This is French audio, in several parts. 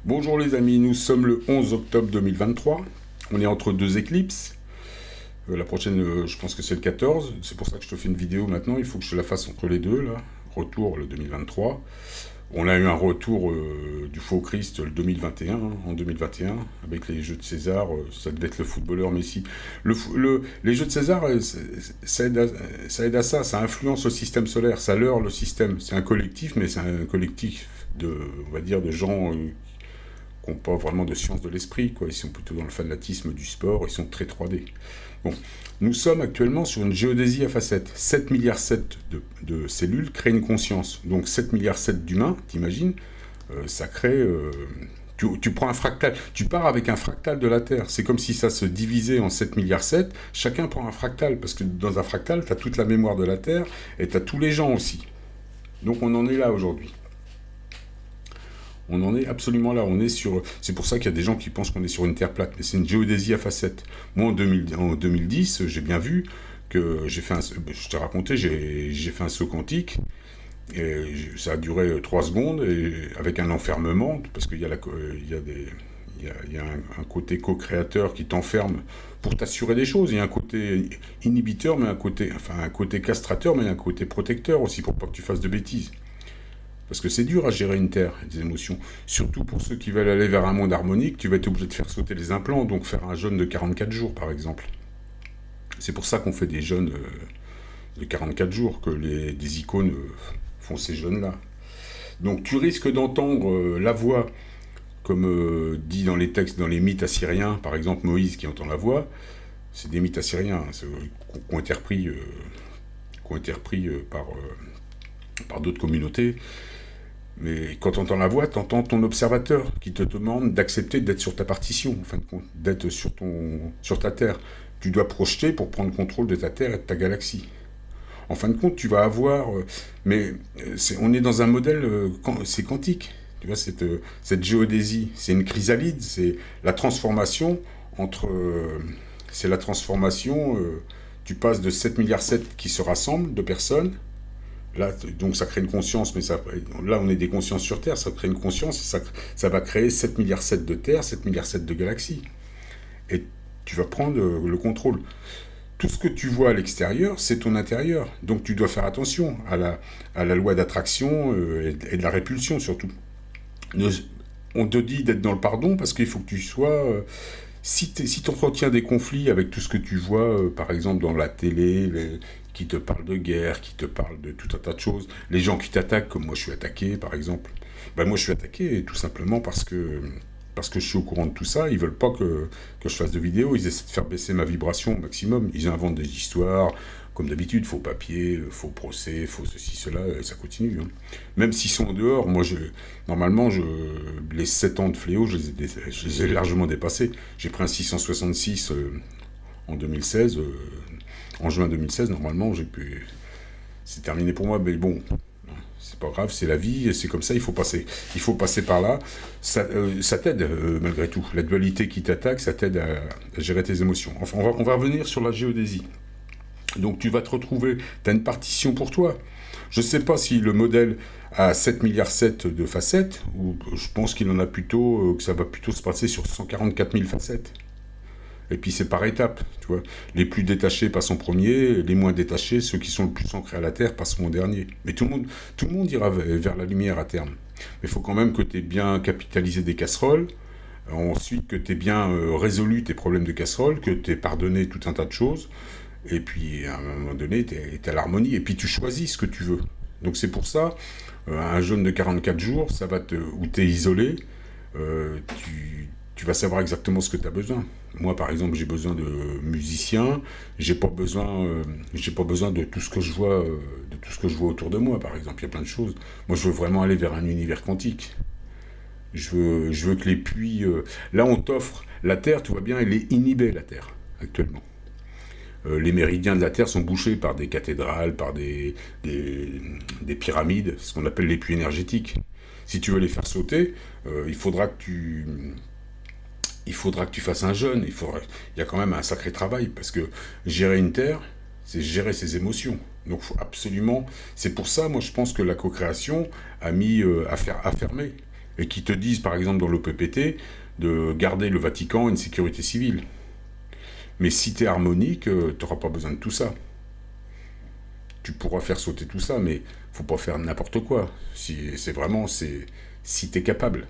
Bonjour les amis, nous sommes le 11 octobre 2023. On est entre deux éclipses. La prochaine, je pense que c'est le 14. C'est pour ça que je te fais une vidéo maintenant. Il faut que je la fasse entre les deux, là. Retour le 2023. On a eu un retour du faux Christ le 2021, en 2021, avec les Jeux de César. Ça devait être le footballeur Messi. Les Jeux de César, ça influence le système solaire, ça leurre le système. C'est un collectif, mais c'est un collectif de, on va dire, de gens qui n'ont pas vraiment de science de l'esprit, quoi. Ils sont plutôt dans le fanatisme du sport, ils sont très 3D. Bon, nous sommes actuellement sur une géodésie à facettes. 7 milliards 7 de cellules créent une conscience. Donc 7 milliards 7 d'humains, t'imagines, ça crée... tu prends un fractal, tu pars avec un fractal de la Terre. C'est comme si ça se divisait en 7 milliards 7. Chacun prend un fractal, parce que dans un fractal, tu as toute la mémoire de la Terre et tu as tous les gens aussi. Donc on en est là aujourd'hui. On en est absolument là. On est sur. C'est pour ça qu'il y a des gens qui pensent qu'on est sur une terre plate, mais c'est une géodésie à facettes. Moi, en 2010, j'ai bien vu que j'ai fait un. Je t'ai raconté, j'ai fait un saut quantique. Et ça a duré 3 secondes et avec un enfermement, parce qu'il y a, il y a des. Il y a un côté co-créateur qui t'enferme pour t'assurer des choses. Il y a un côté inhibiteur, mais un côté castrateur, mais un côté protecteur aussi pour pas que tu fasses de bêtises. Parce que c'est dur à gérer une terre, des émotions. Surtout pour ceux qui veulent aller vers un monde harmonique, tu vas être obligé de faire sauter les implants, donc faire un jeûne de 44 jours, par exemple. C'est pour ça qu'on fait des jeûnes de 44 jours, que des icônes font ces jeûnes-là. Donc tu risques d'entendre la voix, comme dit dans les textes, dans les mythes assyriens, par exemple Moïse qui entend la voix, c'est des mythes assyriens qui ont été repris, par d'autres communautés. Mais quand tu entends la voix, tu entends ton observateur qui te demande d'accepter d'être sur ta partition, en fin de compte, d'être sur ta Terre. Tu dois projeter pour prendre contrôle de ta Terre et de ta galaxie. En fin de compte, tu vas avoir... on est dans un modèle, c'est quantique. Tu vois, cette géodésie, c'est une chrysalide, c'est la transformation entre... c'est la transformation... tu passes de 7 milliards 7 qui se rassemblent, de personnes. Là, donc ça crée une conscience, mais là on est des consciences sur Terre, ça crée une conscience, ça va créer 7 milliards 7 de Terre, 7 milliards 7 de galaxies. Et tu vas prendre le contrôle. Tout ce que tu vois à l'extérieur, c'est ton intérieur. Donc tu dois faire attention à la loi d'attraction et de la répulsion surtout. On te dit d'être dans le pardon parce qu'il faut que tu sois... si tu entretiens des conflits avec tout ce que tu vois, par exemple dans la télé, qui te parlent de guerre, qui te parlent de tout un tas de choses, les gens qui t'attaquent, comme moi je suis attaqué par exemple, ben moi je suis attaqué tout simplement parce que je suis au courant de tout ça, ils veulent pas que je fasse de vidéos, ils essaient de faire baisser ma vibration au maximum, ils inventent des histoires, comme d'habitude, faux papier, faux procès, faux ceci, cela, et ça continue. Hein. Même s'ils sont en dehors, normalement, les 7 ans de fléau, je les ai largement dépassés. J'ai pris un 666 en 2016, en juin 2016, normalement, c'est terminé pour moi, mais bon, c'est pas grave, c'est la vie, et c'est comme ça, il faut passer par là. Ça t'aide, malgré tout. La dualité qui t'attaque, ça t'aide à gérer tes émotions. Enfin, on va revenir sur la géodésie. Donc tu vas te retrouver, tu as une partition pour toi. Je ne sais pas si le modèle a 7 milliards 7 de facettes, ou je pense qu'il en a plutôt, que ça va plutôt se passer sur 144 000 facettes. Et puis c'est par étapes, tu vois. Les plus détachés passent en premier, les moins détachés, ceux qui sont le plus ancrés à la Terre, passeront en dernier. Mais tout le monde ira vers la lumière à terme. Mais il faut quand même que tu aies bien capitalisé des casseroles, ensuite que tu aies bien résolu tes problèmes de casseroles, que tu aies pardonné tout un tas de choses, et puis à un moment donné, tu es à l'harmonie, et puis tu choisis ce que tu veux. Donc c'est pour ça, un jeûne de 44 jours, où tu es isolé, tu vas savoir exactement ce que tu as besoin. Moi, par exemple, j'ai besoin de musiciens, j'ai pas besoin de tout ce que je vois, autour de moi, par exemple. Il y a plein de choses. Moi, je veux vraiment aller vers un univers quantique. Je veux que les puits... là, on t'offre... La Terre, tu vois bien, elle est inhibée, la Terre, actuellement. Les méridiens de la Terre sont bouchés par des cathédrales, par des pyramides, ce qu'on appelle les puits énergétiques. Si tu veux les faire sauter, il faudra que tu fasses un jeûne. Il y a quand même un sacré travail, parce que gérer une Terre, c'est gérer ses émotions. Donc faut absolument... C'est pour ça, moi, je pense que la co-création a mis à fermer. et qui te disent, par exemple, dans l'OPPT, de garder le Vatican une sécurité civile. Mais si tu es harmonique, tu n'auras pas besoin de tout ça. Tu pourras faire sauter tout ça, mais faut pas faire n'importe quoi. Si tu es capable.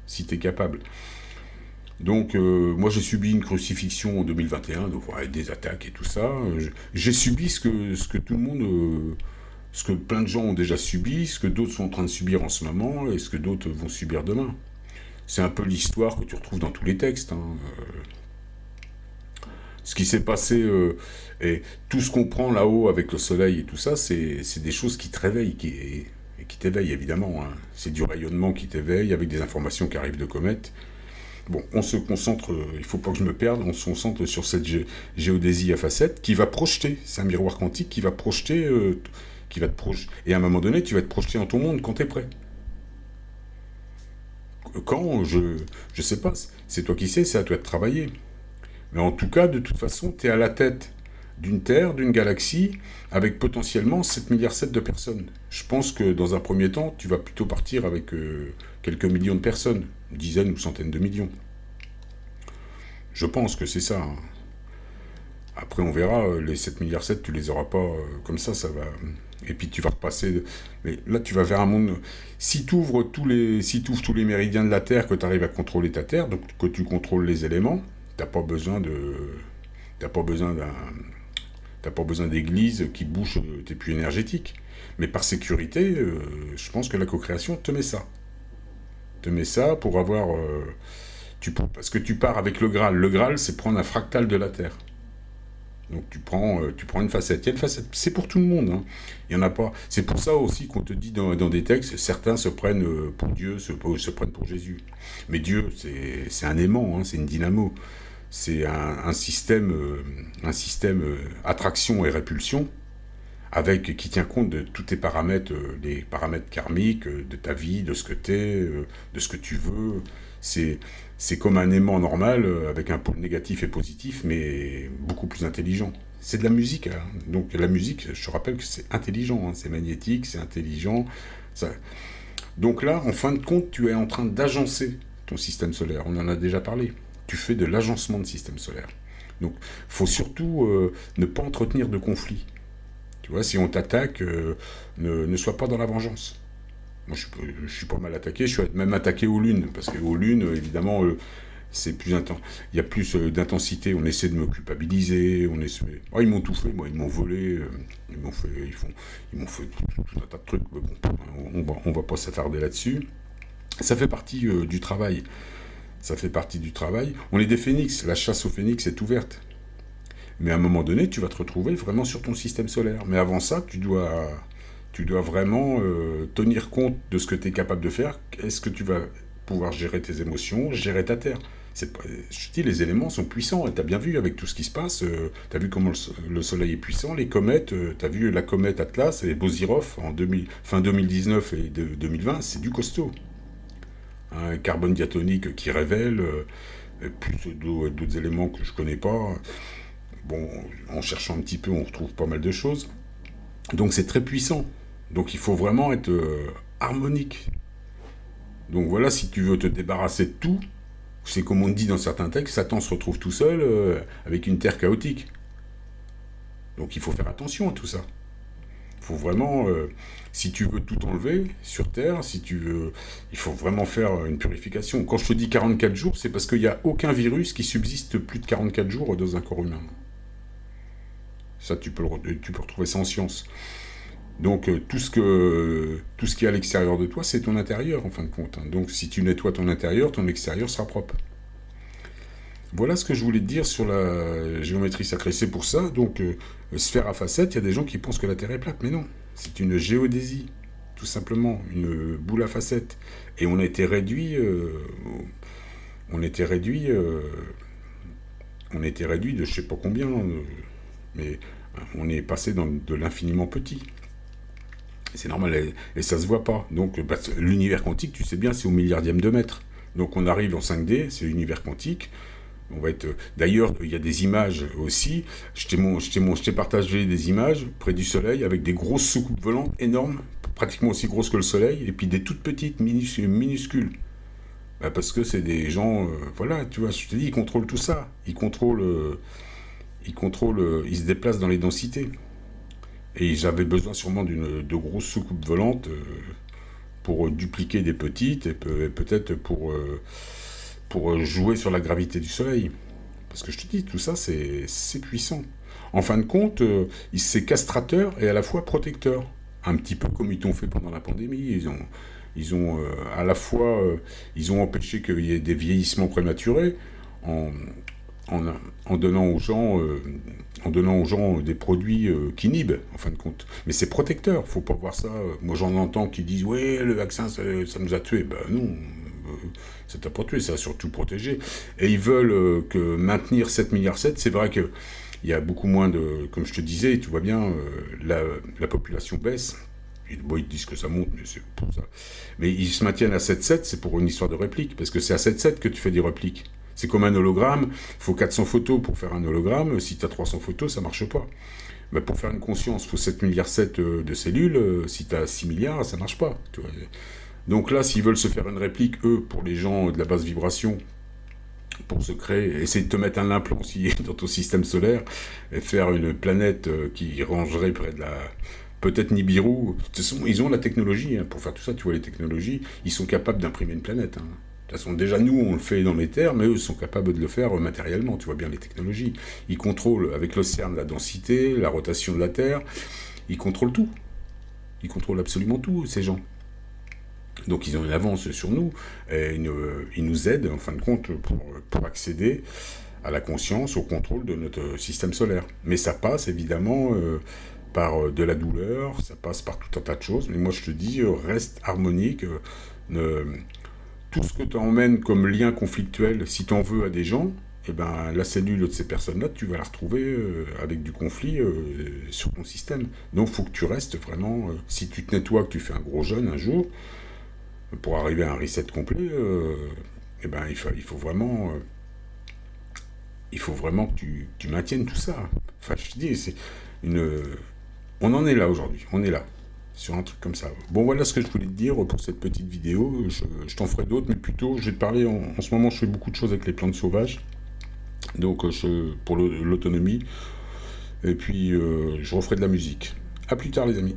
Si tu es capable. Donc, moi, j'ai subi une crucifixion en 2021, donc, avec des attaques et tout ça. J'ai subi ce que tout le monde, ce que plein de gens ont déjà subi, ce que d'autres sont en train de subir en ce moment, et ce que d'autres vont subir demain. C'est un peu l'histoire que tu retrouves dans tous les textes. Hein. Ce qui s'est passé, et tout ce qu'on prend là-haut avec le soleil et tout ça, c'est des choses qui te réveillent, et qui t'éveillent évidemment. Hein. C'est du rayonnement qui t'éveille avec des informations qui arrivent de comètes. Bon, on se concentre, il faut pas que je me perde, on se concentre sur cette géodésie à facettes qui va projeter, c'est un miroir quantique qui va projeter, qui va te projeter, et à un moment donné, tu vas te projeter dans ton monde quand tu es prêt. Quand, je sais pas, c'est toi qui sais, c'est à toi de travailler. Mais en tout cas, de toute façon, tu es à la tête d'une Terre, d'une galaxie, avec potentiellement 7 milliards 7 de personnes. Je pense que dans un premier temps, tu vas plutôt partir avec quelques millions de personnes, dizaines ou centaines de millions. Je pense que c'est ça. Hein. Après, on verra, les 7 milliards 7, tu les auras pas comme ça va. Et puis tu vas repasser. Mais là, tu vas vers un monde. Si tu ouvres tous les méridiens de la Terre, que tu arrives à contrôler ta Terre, donc que tu contrôles les éléments, t'as pas besoin de. T'as pas besoin d'un. T'as pas besoin d'église qui bouche tes puits énergétiques. Mais par sécurité, je pense que la co-création te met ça. Te met ça pour avoir. Parce que tu pars avec le Graal. Le Graal, c'est prendre un fractal de la Terre. Donc tu prends une facette. Il y a une facette, c'est pour tout le monde. Hein. Il y en a pas. C'est pour ça aussi qu'on te dit dans des textes, certains se prennent pour Dieu, se prennent pour Jésus. Mais Dieu, c'est un aimant, hein, c'est une dynamo. C'est un système, attraction et répulsion, qui tient compte de tous tes paramètres, les paramètres karmiques, de ta vie, de ce que tu es, de ce que tu veux. C'est comme un aimant normal, avec un pôle négatif et positif, mais beaucoup plus intelligent. C'est de la musique. Hein. Donc la musique, je te rappelle que c'est intelligent, hein. C'est magnétique, c'est intelligent. Ça... Donc là, en fin de compte, tu es en train d'agencer ton système solaire. On en a déjà parlé. Tu fais de l'agencement de système solaire. Donc, faut surtout ne pas entretenir de conflits. Tu vois, si on t'attaque, ne sois pas dans la vengeance. Moi, je suis pas mal attaqué. Je suis même attaqué aux lunes, parce qu'aux lunes, évidemment, c'est plus intense. Il y a plus d'intensité. On essaie de me culpabiliser. Oh, ils m'ont tout fait. Moi, ils m'ont volé. Ils m'ont fait tout un tas de trucs. Mais bon, on va pas s'attarder là-dessus. Ça fait partie du travail. Ça fait partie du travail. On est des phénix. La chasse aux phénix est ouverte. Mais à un moment donné, tu vas te retrouver vraiment sur ton système solaire. Mais avant ça, tu dois vraiment tenir compte de ce que tu es capable de faire. Est-ce que tu vas pouvoir gérer tes émotions, gérer ta terre? Je te dis, les éléments sont puissants. Tu as bien vu avec tout ce qui se passe. Tu as vu comment le soleil est puissant. Les comètes, tu as vu la comète Atlas et Bozirov fin 2019 et 2020. C'est du costaud. Un carbone diatonique qui révèle, plus d'autres éléments que je connais pas. Bon, en cherchant un petit peu, on retrouve pas mal de choses. Donc c'est très puissant. Donc il faut vraiment être harmonique. Donc voilà, si tu veux te débarrasser de tout, c'est comme on dit dans certains textes, Satan se retrouve tout seul avec une terre chaotique. Donc il faut faire attention à tout ça. Il faut vraiment, si tu veux tout enlever sur Terre, il faut vraiment faire une purification. Quand je te dis 44 jours, c'est parce qu'il n'y a aucun virus qui subsiste plus de 44 jours dans un corps humain. Ça, tu peux retrouver ça en science. Donc, tout ce qui est à l'extérieur de toi, c'est ton intérieur, en fin de compte. Hein. Donc, si tu nettoies ton intérieur, ton extérieur sera propre. Voilà ce que je voulais te dire sur la géométrie sacrée. C'est pour ça, donc, sphère à facettes, il y a des gens qui pensent que la Terre est plate, mais non. C'est une géodésie, tout simplement, une boule à facettes. Et on a été réduit, de je sais pas combien, mais on est passé dans de l'infiniment petit. C'est normal, et ça se voit pas. Donc, l'univers quantique, tu sais bien, c'est au milliardième de mètre. Donc, on arrive en 5D, c'est l'univers quantique. On va être. D'ailleurs, il y a des images aussi. Je t'ai partagé des images près du soleil avec des grosses soucoupes volantes énormes, pratiquement aussi grosses que le soleil, et puis des toutes petites minuscules. Bah, parce que c'est des gens, voilà, tu vois, je te dis, ils contrôlent tout ça. Ils se déplacent dans les densités. Et j'avais besoin sûrement de grosses soucoupes volantes pour dupliquer des petites et peut-être pour jouer sur la gravité du soleil. Parce que je te dis, tout ça, c'est puissant. En fin de compte, c'est castrateur et à la fois protecteur. Un petit peu comme ils t'ont fait pendant la pandémie. Ils ont à la fois, ils ont empêché qu'il y ait des vieillissements prématurés en, en, en donnant aux gens des produits qui inhibent, en fin de compte. Mais c'est protecteur, faut pas voir ça. Moi, j'en entends qui disent, ouais, le vaccin, ça nous a tués. Ben non, ça t'a pas tué, ça a surtout protégé. Et ils veulent que maintenir 7,7 milliards, c'est vrai que il y a beaucoup moins de, comme je te disais, tu vois bien, la population baisse. Bon, ils disent que ça monte, mais c'est pour ça. Mais ils se maintiennent à 7,7, c'est pour une histoire de réplique, parce que c'est à 7,7 que tu fais des répliques. C'est comme un hologramme, il faut 400 photos pour faire un hologramme, si tu as 300 photos, ça marche pas. Mais pour faire une conscience, il faut 7,7 milliards de cellules, si tu as 6 milliards, ça marche pas. Tu vois. Donc là, s'ils veulent se faire une réplique, eux, pour les gens de la basse vibration, pour se créer, essayer de te mettre un implant aussi dans ton système solaire, et faire une planète qui rangerait près de la... Peut-être Nibiru. De toute façon, ils ont la technologie pour faire tout ça, tu vois, les technologies, ils sont capables d'imprimer une planète. De toute façon, déjà, nous, on le fait dans les terres, mais eux sont capables de le faire matériellement, tu vois bien les technologies. Ils contrôlent, avec l'océan, la densité, la rotation de la Terre, ils contrôlent tout. Ils contrôlent absolument tout, ces gens. Donc ils ont une avance sur nous, et ils nous aident, en fin de compte, pour accéder à la conscience, au contrôle de notre système solaire. Mais ça passe, évidemment... par de la douleur, ça passe par tout un tas de choses, mais moi je te dis, reste harmonique, tout ce que tu emmènes comme lien conflictuel, si tu en veux à des gens, eh ben, la cellule de ces personnes-là, tu vas la retrouver avec du conflit sur ton système. Donc il faut que tu restes vraiment, si tu te nettoies, que tu fais un gros jeûne un jour, pour arriver à un reset complet, eh ben, il faut vraiment que tu maintiennes tout ça. Enfin, je te dis, c'est une... On en est là aujourd'hui, on est là, sur un truc comme ça. Bon, voilà ce que je voulais te dire pour cette petite vidéo. Je t'en ferai d'autres, mais plutôt, je vais te parler, en ce moment, je fais beaucoup de choses avec les plantes sauvages, donc pour l'autonomie, et puis je referai de la musique. À plus tard, les amis.